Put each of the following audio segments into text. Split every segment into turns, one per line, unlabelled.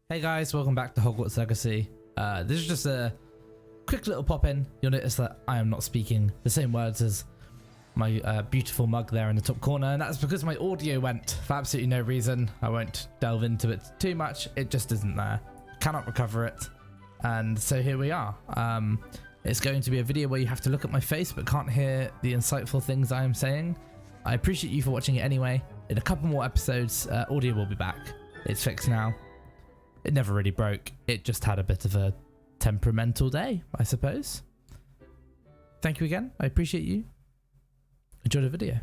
Hey guys, welcome back to Hogwarts Legacy. This is just a quick little pop-in. You'll notice that I am not speaking the same words as my beautiful mug there in the top corner, and that's because my audio went for absolutely no reason. I won't delve into it too much. It just isn't there. Cannot recover it. And so here we are. It's going to be a video where you have to look at my face but can't hear the insightful things I am saying. I appreciate you for watching it anyway. In a couple more episodes, audio will be back. It's fixed now. It never really broke. It just had a bit of a temperamental day, I suppose. Thank you again. I appreciate you. Enjoy the video.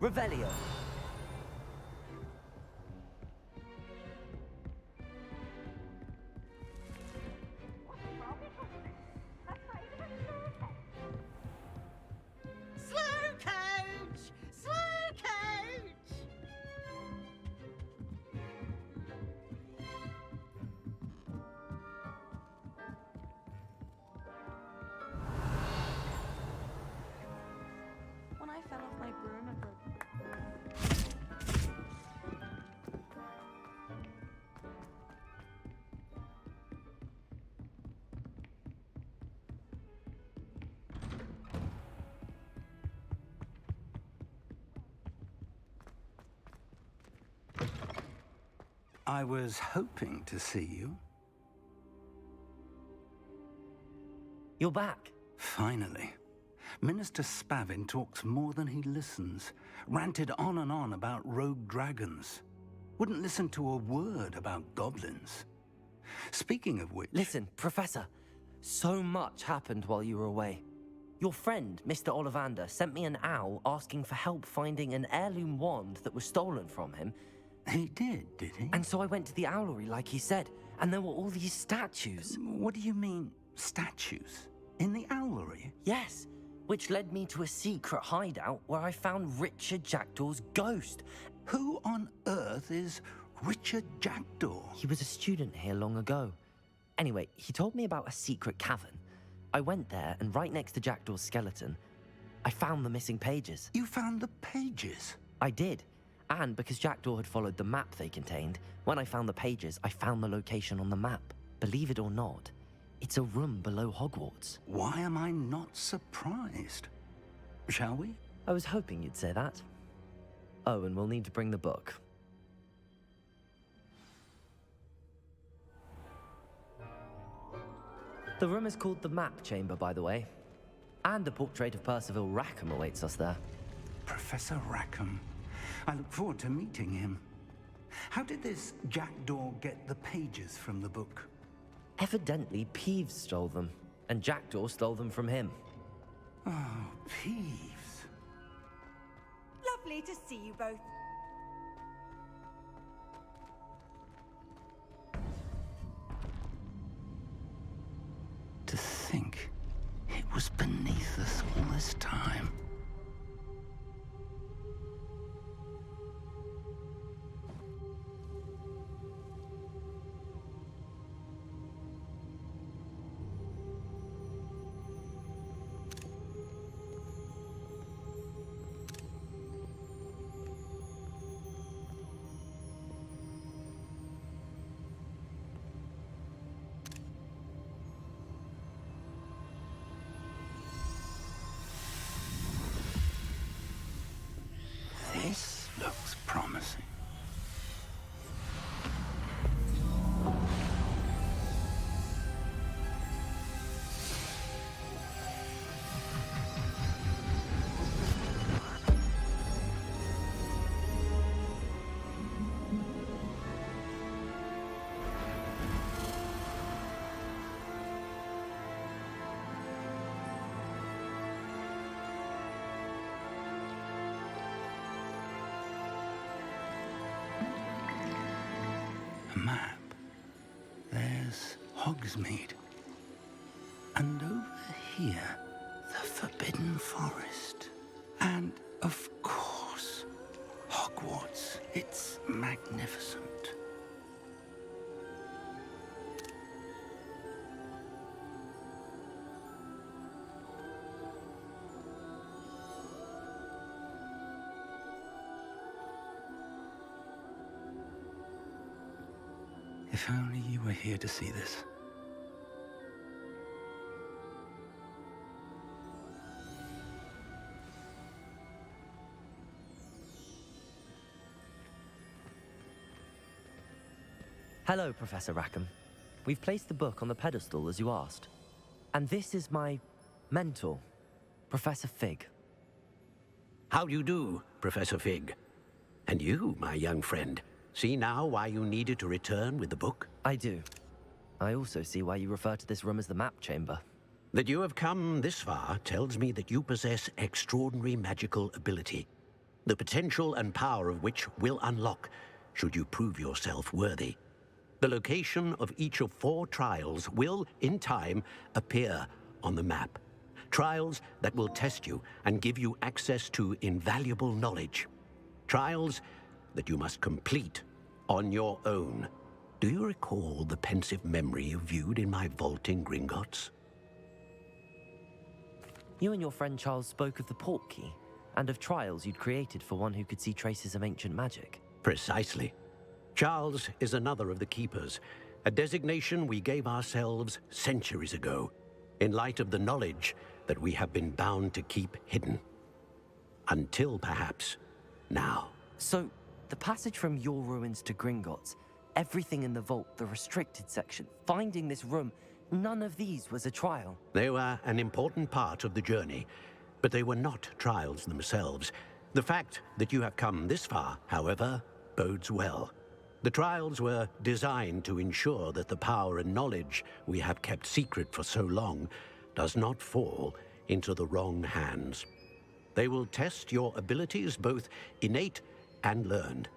Revelio.
Slow coach! Slow coach! When I fell off my broom at the
I was hoping to see you.
You're back.
Finally. Minister Spavin talks more than he listens. Ranted on and on about rogue dragons. Wouldn't listen to a word about goblins. Speaking of which...
Listen, Professor. So much happened while you were away. Your friend, Mr. Ollivander, sent me an owl asking for help finding an heirloom wand that was stolen from him.
He did he?
And so I went to the owlery like he said, and there were all these statues.
What do you mean, statues? In the owlery?
Yes, which led me to a secret hideout where I found Richard Jackdaw's ghost.
Who on earth is Richard Jackdaw?
He was a student here long ago. Anyway, he told me about a secret cavern. I went there, and right next to Jackdaw's skeleton, I found the missing pages.
You found the pages?
I did. And because Jackdaw had followed the map they contained, when I found the pages, I found the location on the map. Believe it or not, it's a room below Hogwarts.
Why am I not surprised? Shall we?
I was hoping you'd say that. Oh, and we'll need to bring the book. The room is called the Map Chamber, by the way. And a portrait of Percival Rackham awaits us there.
Professor Rackham. I look forward to meeting him. How did this Jackdaw get the pages from the book?
Evidently, Peeves stole them, and Jackdaw stole them from him.
Oh, Peeves.
Lovely to see you both.
To think it was beneath us all this time. This looks promising. Map. There's Hogsmeade. And over here, the Forbidden Forest. And, of course, Hogwarts. It's magnificent. If only you were here to see this.
Hello, Professor Rackham. We've placed the book on the pedestal as you asked. And this is my mentor, Professor Fig.
How do you do, Professor Fig? And you, my young friend, see now why you needed to return with the book?
I do. I also see why you refer to this room as the map chamber.
That you have come this far tells me that you possess extraordinary magical ability, the potential and power of which will unlock should you prove yourself worthy. The location of each of 4 trials will, in time, appear on the map. Trials that will test you and give you access to invaluable knowledge. Trials that you must complete on your own. Do you recall the pensive memory you viewed in my vault in Gringotts?
You and your friend Charles spoke of the port key and of trials you'd created for one who could see traces of ancient magic.
Precisely. Charles is another of the Keepers, a designation we gave ourselves centuries ago, in light of the knowledge that we have been bound to keep hidden. Until, perhaps, now.
So, the passage from your ruins to Gringotts, everything in the vault, the restricted section, finding this room, none of these was a trial.
They were an important part of the journey, but they were not trials themselves. The fact that you have come this far, however, bodes well. The trials were designed to ensure that the power and knowledge we have kept secret for so long does not fall into the wrong hands. They will test your abilities, both innate and learned.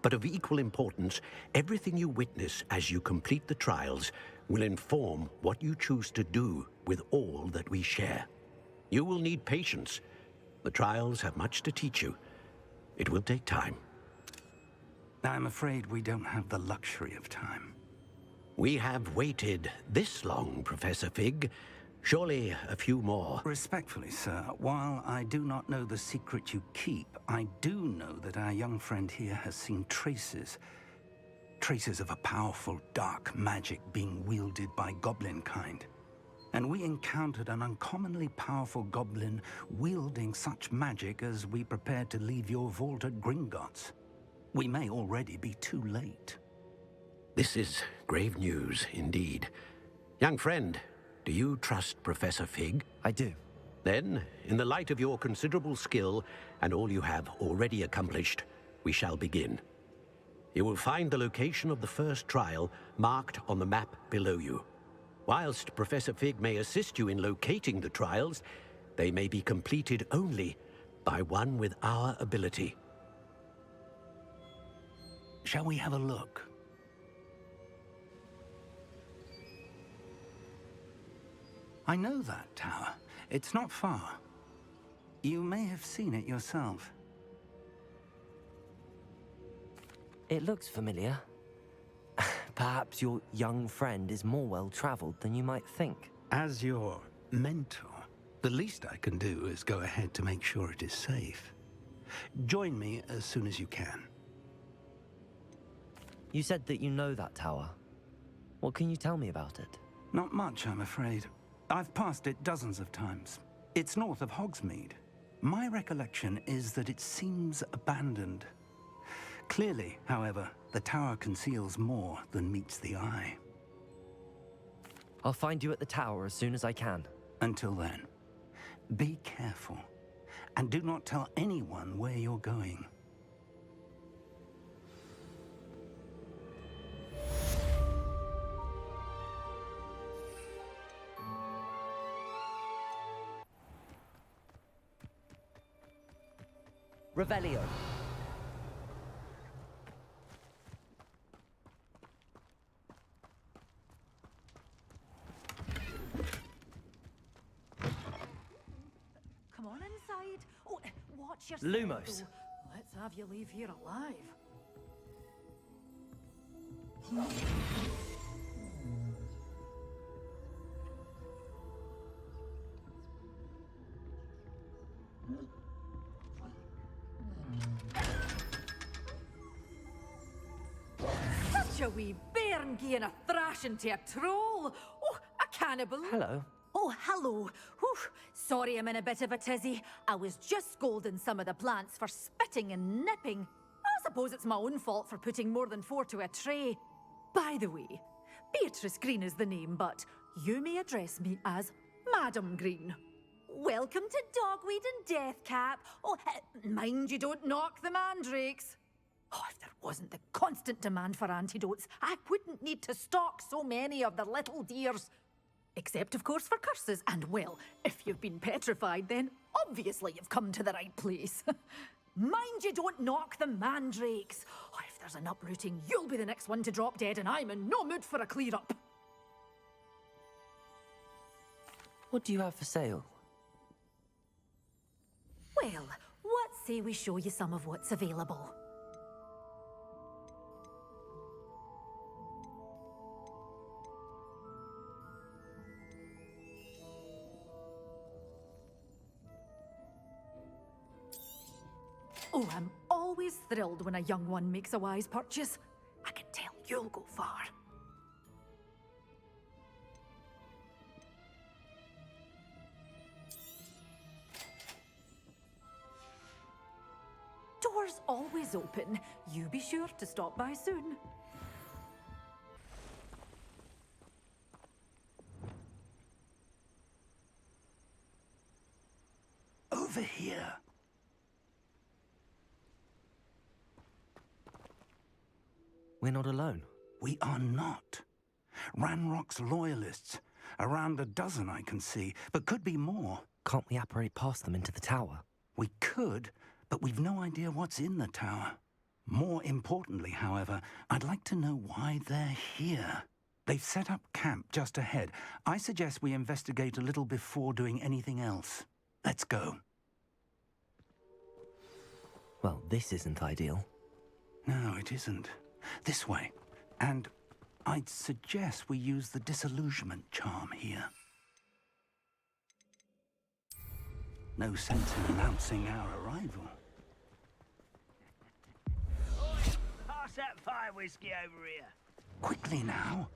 But of equal importance, everything you witness as you complete the trials will inform what you choose to do with all that we share. You will need patience. The trials have much to teach you. It will take time.
I'm afraid we don't have the luxury of time.
We have waited this long, Professor Fig. Surely a few more.
Respectfully, sir, while I do not know the secret you keep, I do know that our young friend here has seen traces of a powerful dark magic being wielded by goblin kind. And we encountered an uncommonly powerful goblin wielding such magic as we prepared to leave your vault at Gringotts. We may already be too late.
This is grave news indeed. Young friend, do you trust Professor Fig?
I do.
Then, in the light of your considerable skill and all you have already accomplished, we shall begin. You will find the location of the first trial marked on the map below you. Whilst Professor Fig may assist you in locating the trials, they may be completed only by one with our ability.
Shall we have a look? I know that tower. It's not far. You may have seen it yourself.
It looks familiar. Perhaps your young friend is more well-traveled than you might think.
As your mentor, the least I can do is go ahead to make sure it is safe. Join me as soon as you can.
You said that you know that tower. What can you tell me about it?
Not much, I'm afraid. I've passed it dozens of times. It's north of Hogsmeade. My recollection is that it seems abandoned. Clearly, however, the tower conceals more than meets the eye.
I'll find you at the tower as soon as I can.
Until then, be careful, and do not tell anyone where you're going.
Revelio.
watch yourself,
Lumos.
though. Let's have you leave here alive. Such a wee bairn gieing a thrashing to a troll. Oh, a cannibal.
Hello.
Oh, hello. Whew. Sorry I'm in a bit of a tizzy. I was just scolding some of the plants for spitting and nipping. I suppose it's my own fault for putting more than 4 to a tray. By the way, Beatrice Green is the name, but you may address me as Madam Green. Welcome to Dogweed and Deathcap. Oh, mind you don't knock the mandrakes. Oh, if there wasn't the constant demand for antidotes, I wouldn't need to stock so many of the little dears. Except, of course, for curses. And, well, if you've been petrified, then obviously you've come to the right place. Mind you don't knock the mandrakes. Oh, if there's an uprooting, you'll be the next one to drop dead, and I'm in no mood for a clear-up.
What do you have for sale?
Well, what say we show you some of what's available? Oh, I'm always thrilled when a young one makes a wise purchase. I can tell you'll go far. Doors always open. You be sure to stop by soon.
Over here.
We're not alone.
We are not. Ranrock's loyalists. Around a dozen I can see, but could be more.
Can't we apparate past them into the tower?
We could, but we've no idea what's in the tower. More importantly, however, I'd like to know why they're here. They've set up camp just ahead. I suggest we investigate a little before doing anything else. Let's go.
Well, this isn't ideal.
No, it isn't. This way. And I'd suggest we use the disillusionment charm here. No sense in announcing our arrival.
Pass that fire whiskey over here.
Quickly now.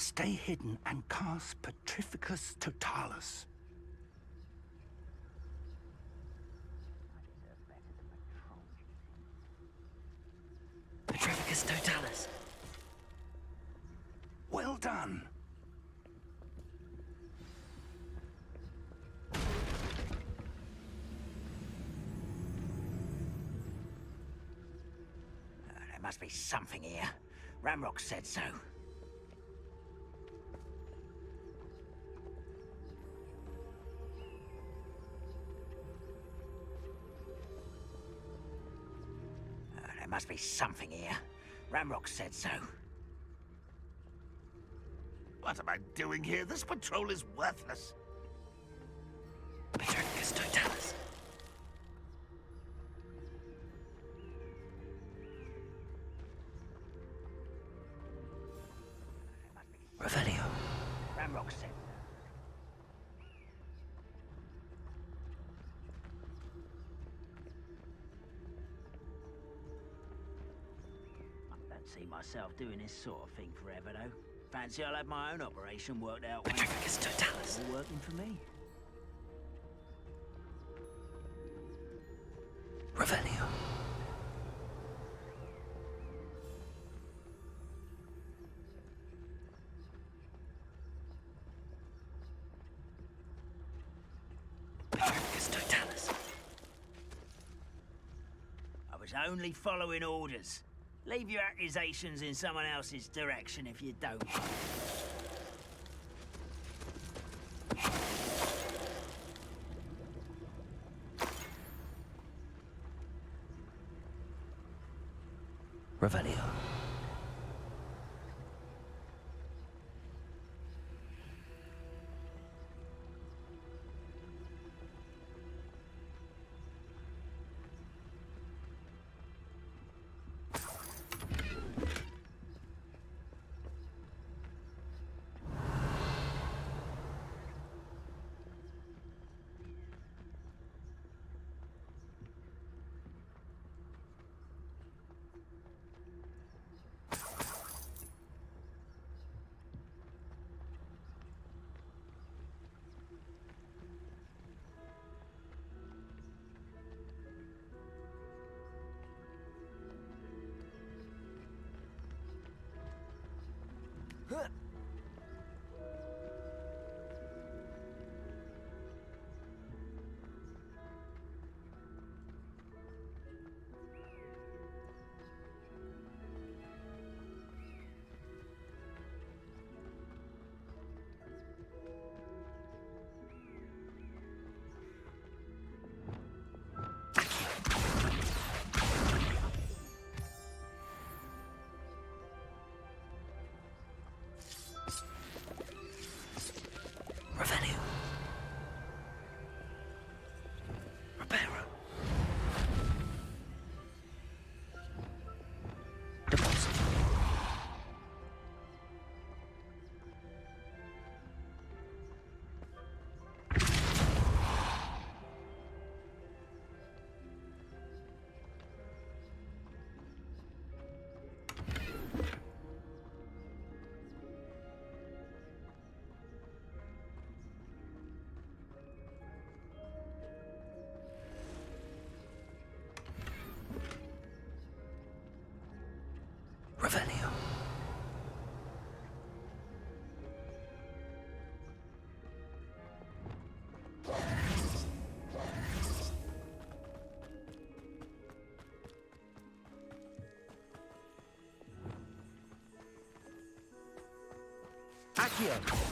Stay hidden and cast Petrificus Totalis.
Petrificus Totalis.
Well done.
There must be something here. Ramrock said so. There must be something here. Ramrock said so.
What am I doing here? This patrol is worthless.
Petrificus Totalis. Revelio.
Ramrock said so. I don't see myself doing this sort of thing forever, though. Fancy I'll have my own operation worked out.
Petrificus Totalis.
All working for me.
Revelio. Petrificus Totalis.
I was only following orders. Leave your accusations in someone else's direction if you don't.
Revelio. Revelio. Reparo. Deposit. Revelio. Accio.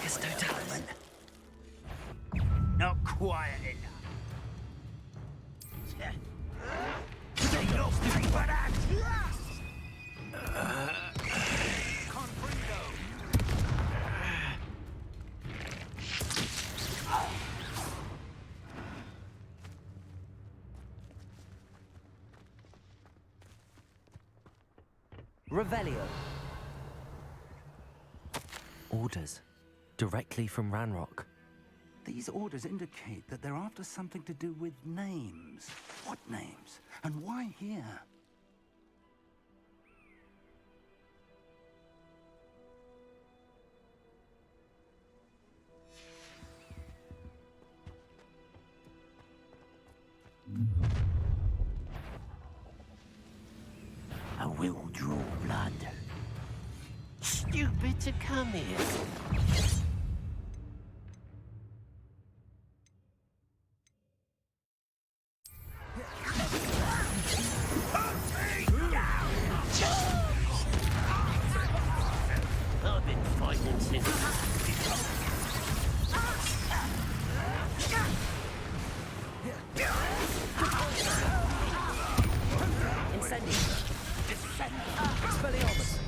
It's Daedalian.
Not quiet enough. They lost me for that!
Revelio. Orders. Directly from Ranrock.
These orders indicate that they're after something to do with names. What names? And why here?
I will draw blood. Stupid to come here. I've been fighting since.
Incendio. Expelliarmus.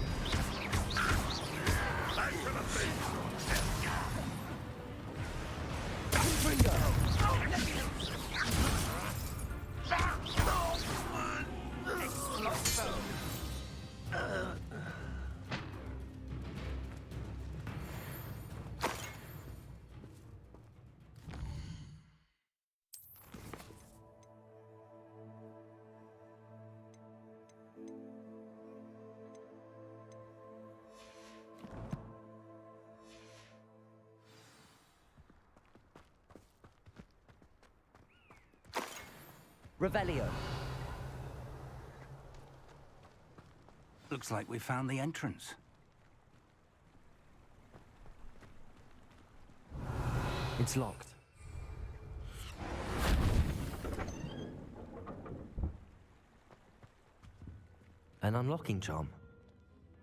Revelio.
Looks like we found the entrance.
It's locked. An unlocking charm.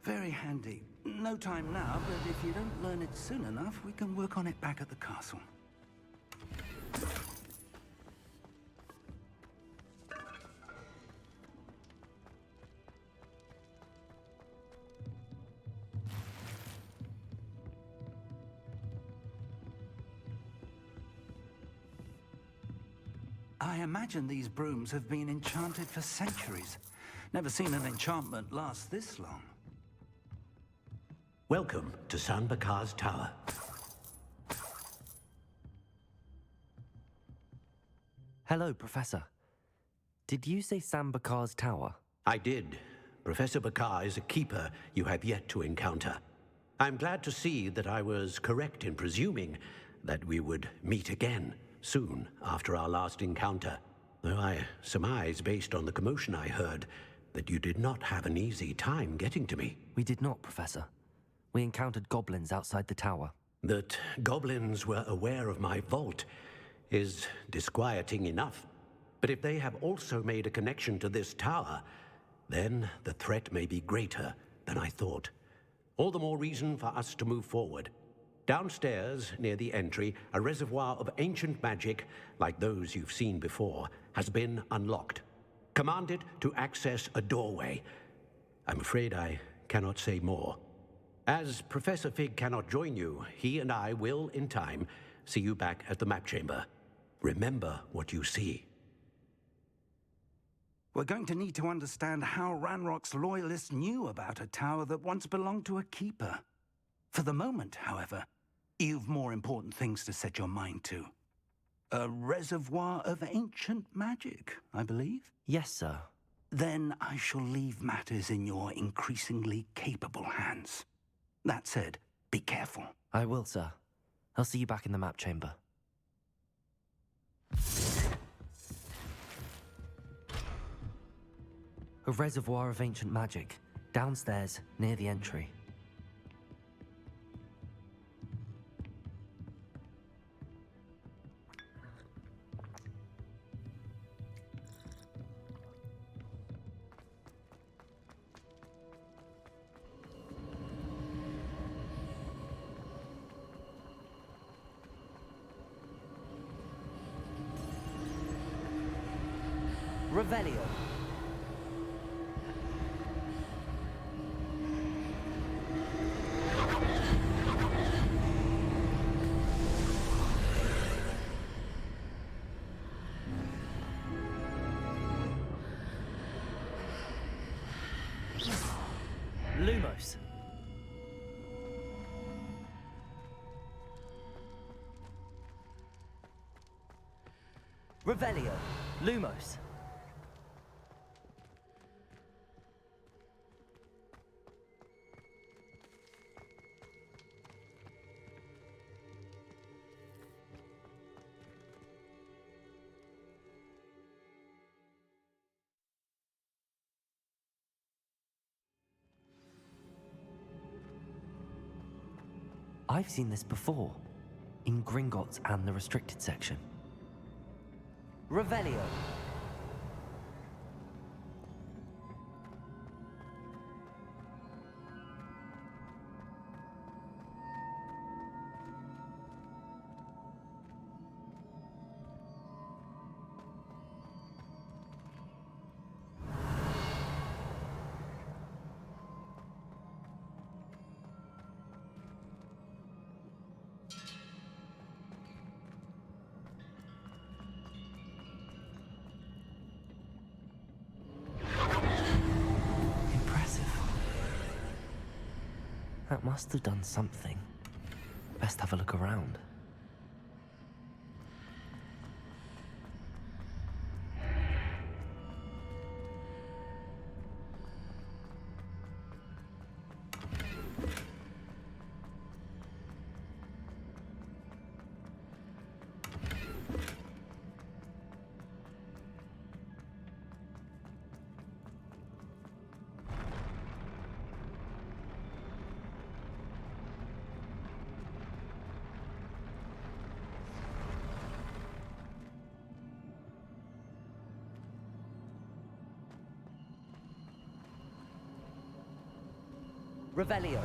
Very handy. No time now, but if you don't learn it soon enough, we can work on it back at the castle. I imagine these brooms have been enchanted for centuries. Never seen an enchantment last this long.
Welcome to San Bakar's Tower.
Hello, Professor. Did you say Sam Bakar's tower?
I did. Professor Bakar is a keeper you have yet to encounter. I'm glad to see that I was correct in presuming that we would meet again soon after our last encounter, though I surmise, based on the commotion I heard, that you did not have an easy time getting to me.
We did not, Professor. We encountered goblins outside the tower.
That goblins were aware of my vault is disquieting enough. But if they have also made a connection to this tower, then the threat may be greater than I thought. All the more reason for us to move forward. Downstairs, near the entry, a reservoir of ancient magic, like those you've seen before, has been unlocked. Command it to access a doorway. I'm afraid I cannot say more. As Professor Fig cannot join you, he and I will, in time, see you back at the map chamber. Remember what you see.
We're going to need to understand how Ranrock's loyalists knew about a tower that once belonged to a keeper. For the moment, however, you've more important things to set your mind to. A reservoir of ancient magic, I believe?
Yes, sir.
Then I shall leave matters in your increasingly capable hands. That said, be careful.
I will, sir. I'll see you back in the map chamber. A reservoir of ancient magic, downstairs, near the entry. Revelio. Lumos. Revelio. Lumos. I've seen this before, in Gringotts and the restricted section. Revelio. That must have done something. Best have a look around. Revelio.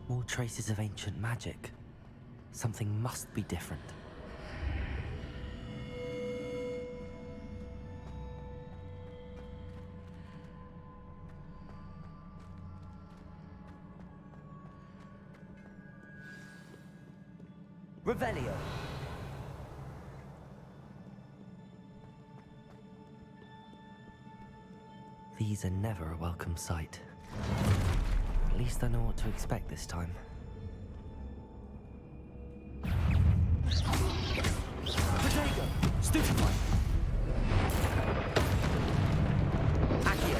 More traces of ancient magic. Something must be different. Revelio. These are never a welcome sight. At least I know what to expect this time. Protego! Stupefy! Accio!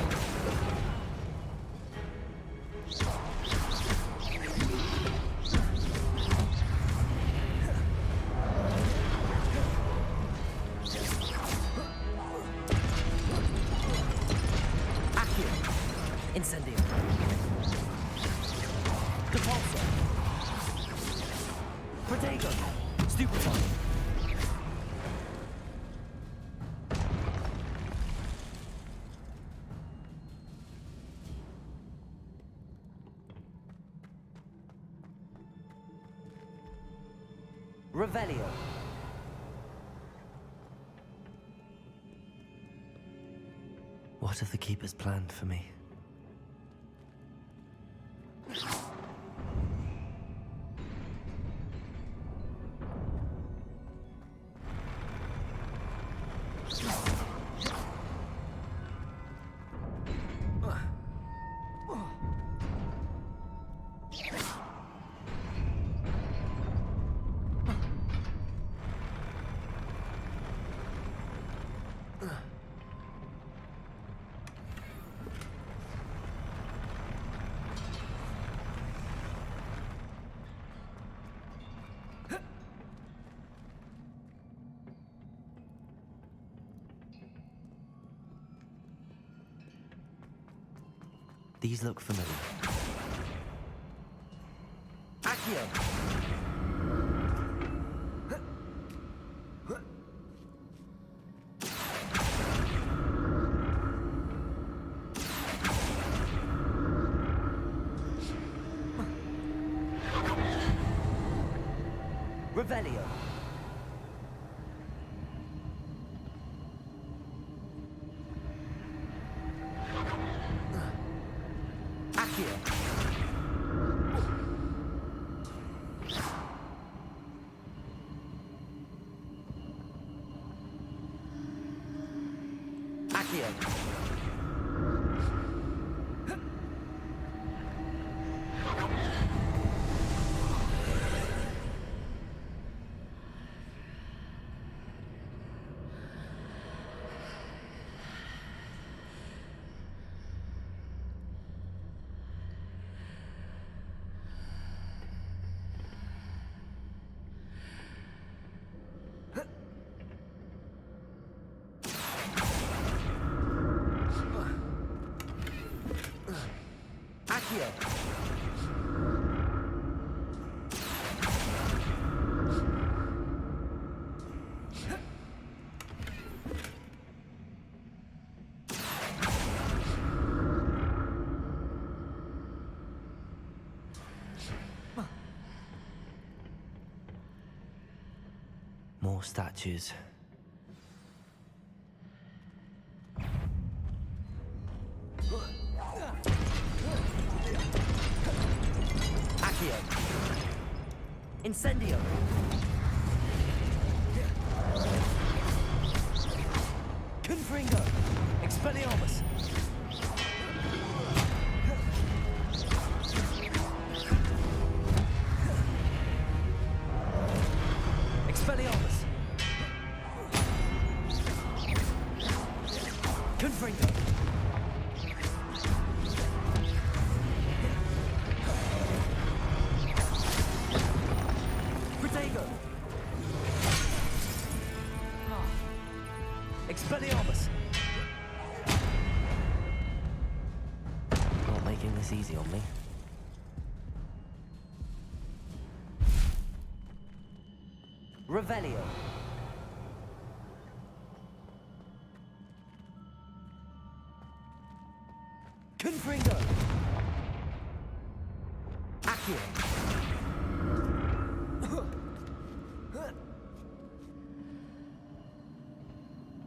Incendio. Depulso. Protego. Stupefy. Revelio. What have the Keepers planned for me? These look familiar. Accio! Revelio. More statues. Accio. Incendio. Confringo. Expelliarmus. Expelliarmus. Confringo. Protego. Expelliarmus. Not making this easy on me. Revelio. Confringo. Accio.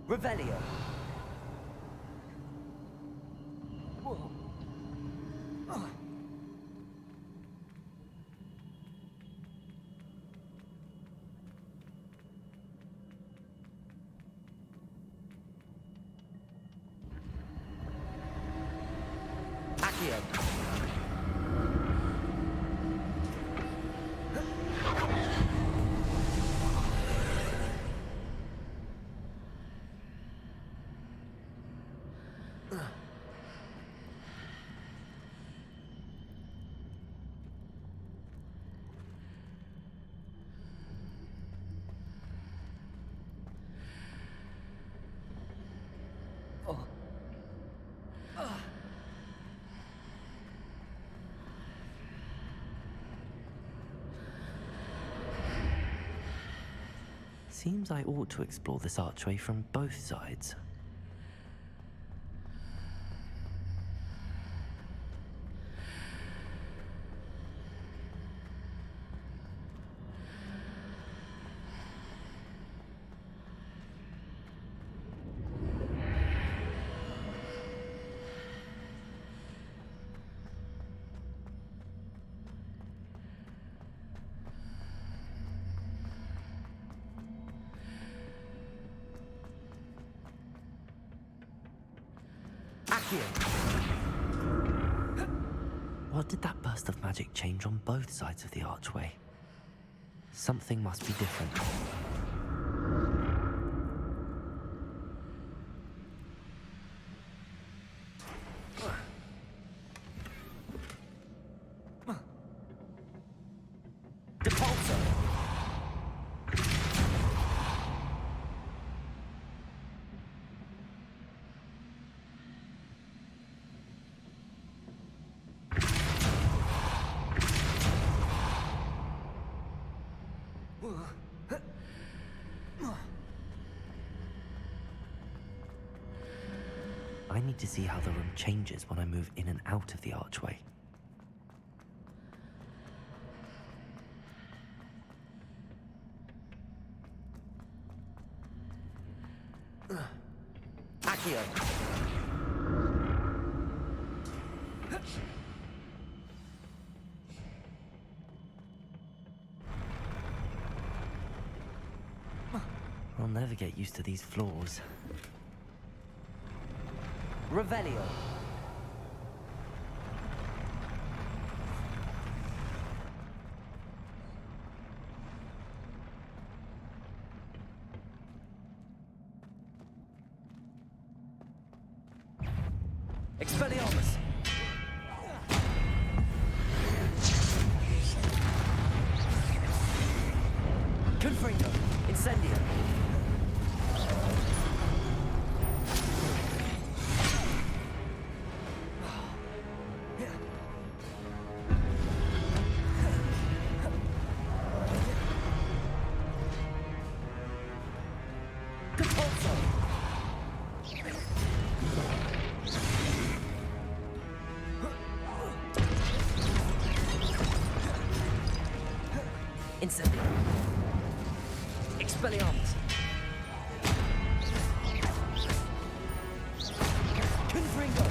Revelio. Accio. Seems I ought to explore this archway from both sides. What did that burst of magic change on both sides of the archway? Something must be different. Depulso! I need to see how the room changes when I move in and out of the archway. Accio! I'll never get used to these floors. Revelio. Expelliarmus. Confringo. Incendio. Incendio. Expelliarmus. Confringo.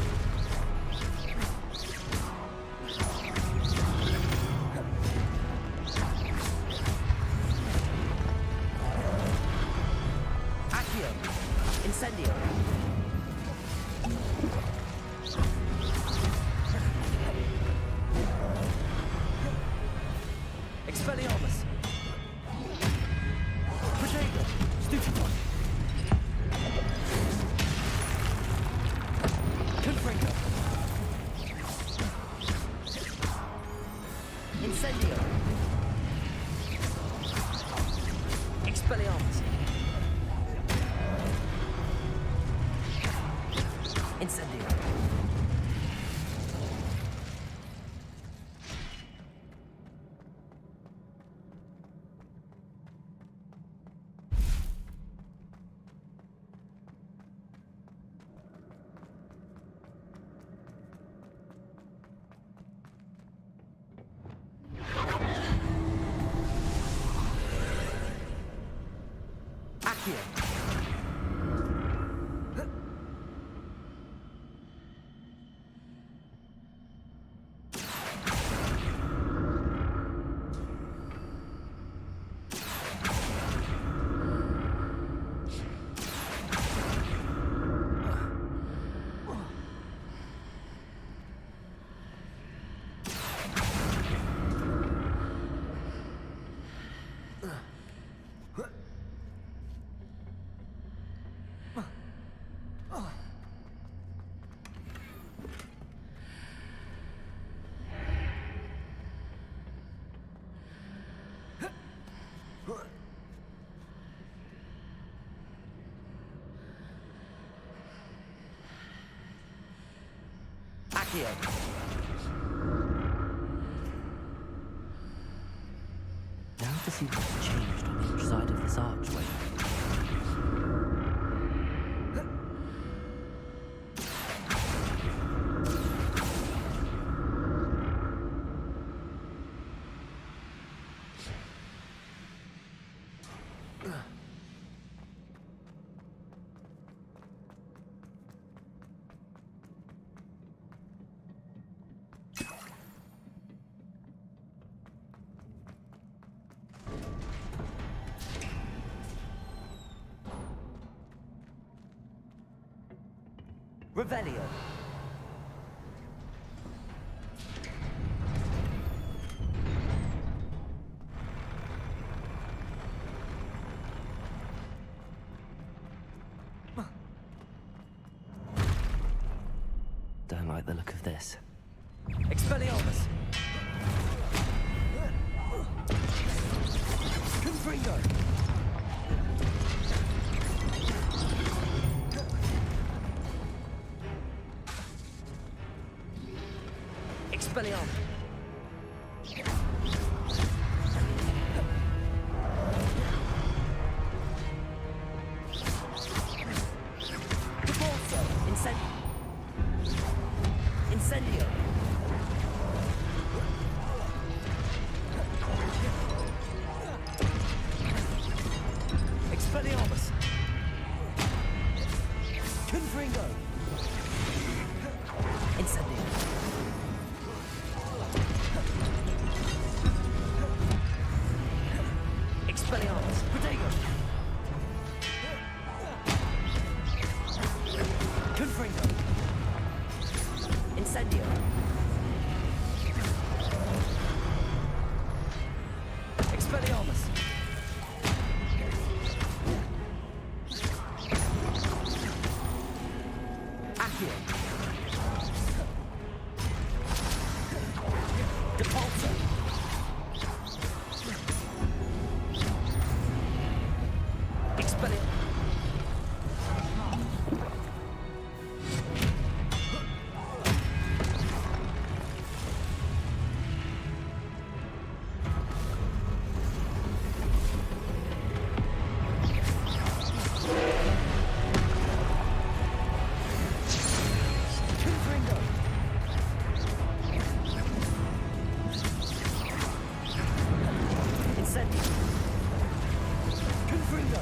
Accio. Incendio. Expelliarmus. Protego. Stupefy. Confringo. Incendio. Expelliarmus. Incendio. Accio. Accio. Now to see what's changed on each side of this archway. Revelio. Don't like the look of this. Expelliarmus. Confringo. Expelliarmus. Incendio. Expelliarmus. Confringo. Incendio. Expelliarmus. Protego. Confringo. Incendio. Expelliarmus. Accio. Depulso. Expelliarmus. Incendio. Confringo.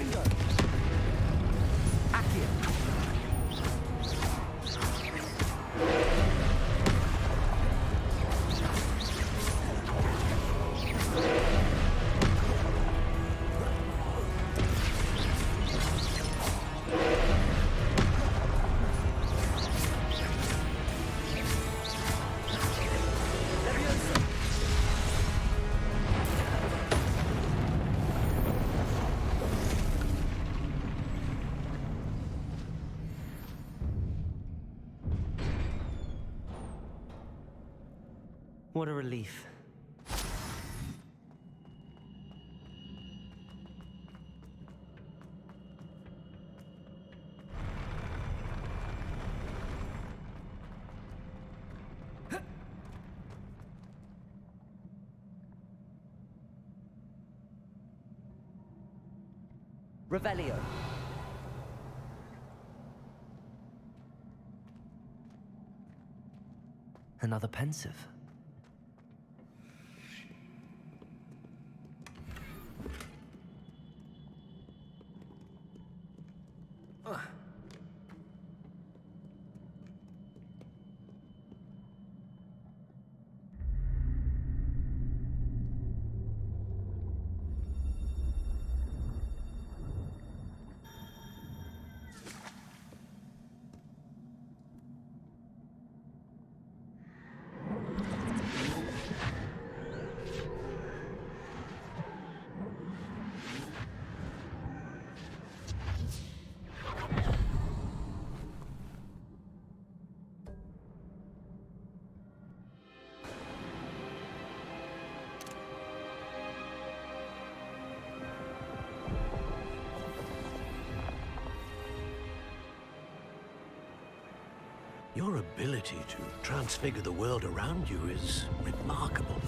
Gringo! Accio! What a relief. Revelio. Another pensieve.
Your ability to transfigure the world around you is remarkable.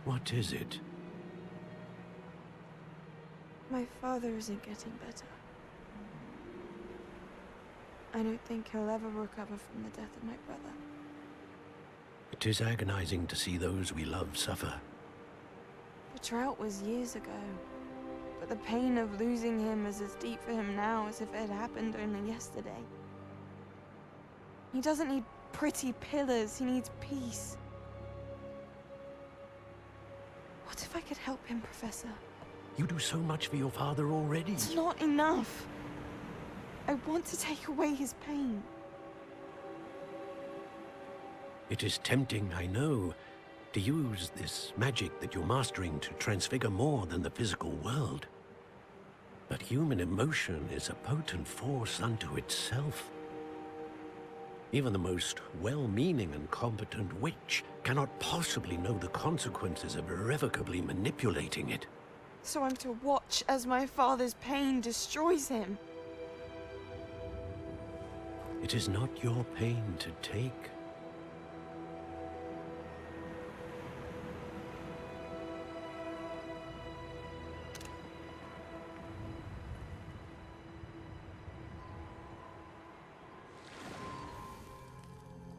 What is it?
My father isn't getting better. I don't think he'll ever recover from the death of my brother.
It is agonizing to see those we love suffer.
The drought was years ago, but the pain of losing him is as deep for him now as if it had happened only yesterday. He doesn't need pretty pillars, he needs peace. What if I could help him, Professor?
You do so much for your father already.
It's not enough. I want to take away his pain.
It is tempting, I know, to use this magic that you're mastering to transfigure more than the physical world. But human emotion is a potent force unto itself. Even the most well-meaning and competent witch cannot possibly know the consequences of irrevocably manipulating it.
So I'm to watch as my father's pain destroys him.
It is not your pain to take.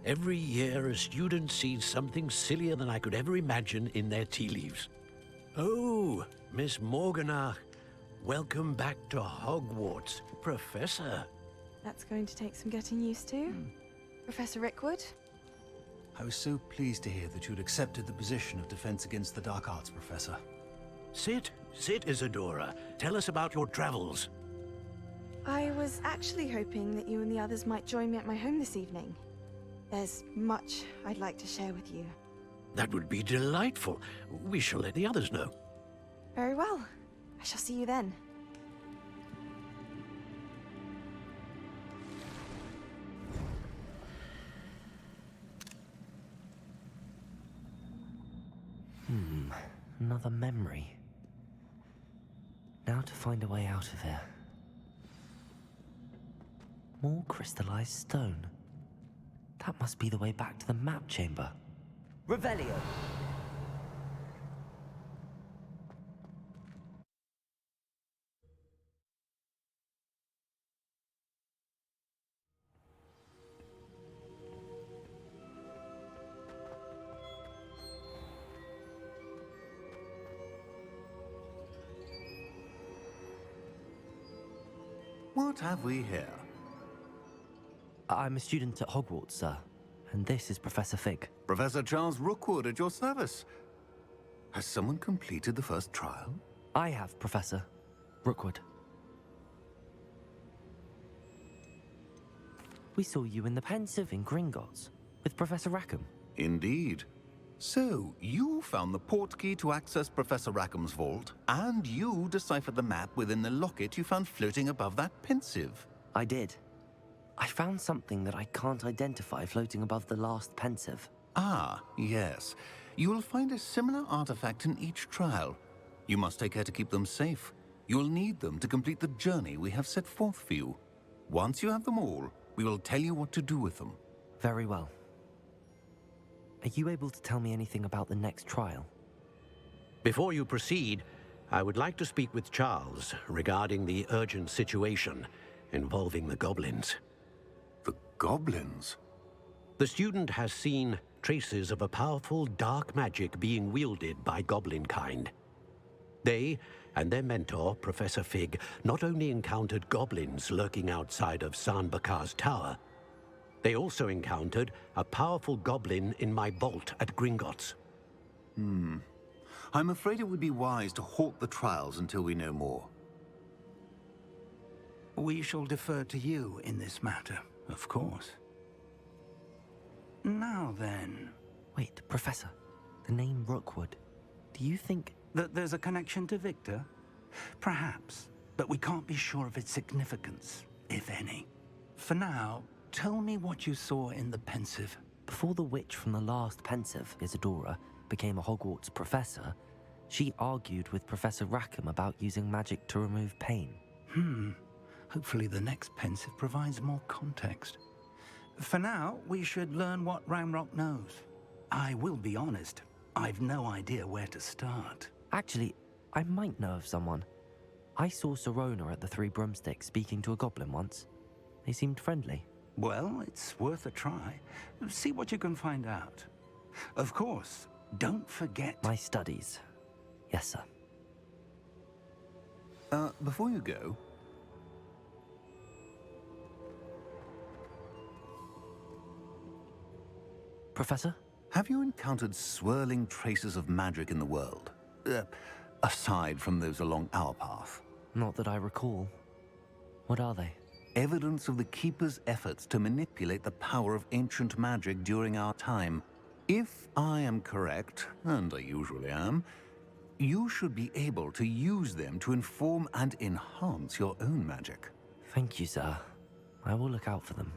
Every year, a student sees something sillier than I could ever imagine in their tea leaves. Oh, Miss Morganach, welcome back to Hogwarts, Professor.
That's going to take some getting used to. Professor Rickwood?
I was so pleased to hear that you'd accepted the position of Defense Against the Dark Arts, Professor.
Sit, Isadora. Tell us about your travels.
I was actually hoping that you and the others might join me at my home this evening. There's much I'd like to share with you.
That would be delightful. We shall let the others know.
Very well. I shall see you then.
Another memory. Now to find a way out of here. More crystallized stone. That must be the way back to the map chamber. Revelio!
what have we here?
I'm a student at Hogwarts, sir. And this is Professor Fig.
Professor Charles Rookwood at your service. Has someone completed the first trial?
I have, Professor Rookwood. We saw you in the pensieve in Gringotts with Professor Rackham.
Indeed. So, you found the portkey to access Professor Rackham's vault, and you deciphered the map within the locket you found floating above that pensieve.
I did. I found something that I can't identify floating above the last pensieve.
Ah, yes. You will find a similar artifact in each trial. You must take care to keep them safe. You will need them to complete the journey we have set forth for you. Once you have them all, we will tell you what to do with them.
Very well. Are you able to tell me anything about the next trial?
Before you proceed, I would like to speak with Charles regarding the urgent situation involving the goblins.
The goblins?
The student has seen traces of a powerful dark magic being wielded by goblin kind. They and their mentor, Professor Fig, not only encountered goblins lurking outside of San Bakar's tower, they also encountered a powerful goblin in my vault at Gringotts.
I'm afraid it would be wise to halt the trials until we know more.
We shall defer to you in this matter, of course. Now then...
Wait, Professor. The name Rookwood. Do you think...
that there's a connection to Victor? Perhaps, but we can't be sure of its significance, if any. For now, tell me what you saw in the pensieve.
Before the witch from the last pensieve, Isadora, became a Hogwarts professor, she argued with Professor Rackham about using magic to remove pain.
Hopefully the next pensieve provides more context. For now, we should learn what Ramrock knows. I will be honest, I've no idea where to start.
Actually, I might know of someone. I saw Sirona at the Three Broomsticks speaking to a goblin once. They seemed friendly.
Well, it's worth a try. See what you can find out. Of course, don't forget...
My studies. Yes, sir.
Before you go...
Professor?
Have you encountered swirling traces of magic in the world? Aside from those along our path?
Not that I recall. What are they?
Evidence of the Keeper's efforts to manipulate the power of ancient magic during our time. If I am correct, and I usually am, you should be able to use them to inform and enhance your own magic.
Thank you, sir. I will look out for them.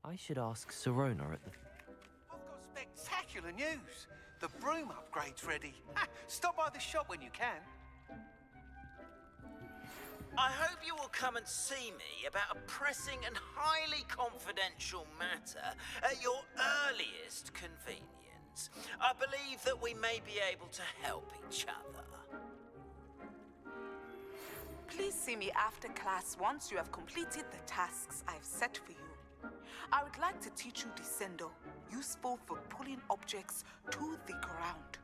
I should ask Sirona at the...
I've got spectacular news. The broom upgrade's ready. Stop by the shop when you can.
I hope you will come and see me about a pressing and highly confidential matter at your earliest convenience. I believe that we may be able to help each other.
Please see me after class once you have completed the tasks I've set for you. I would like to teach you Descendo, useful for pulling objects to the ground.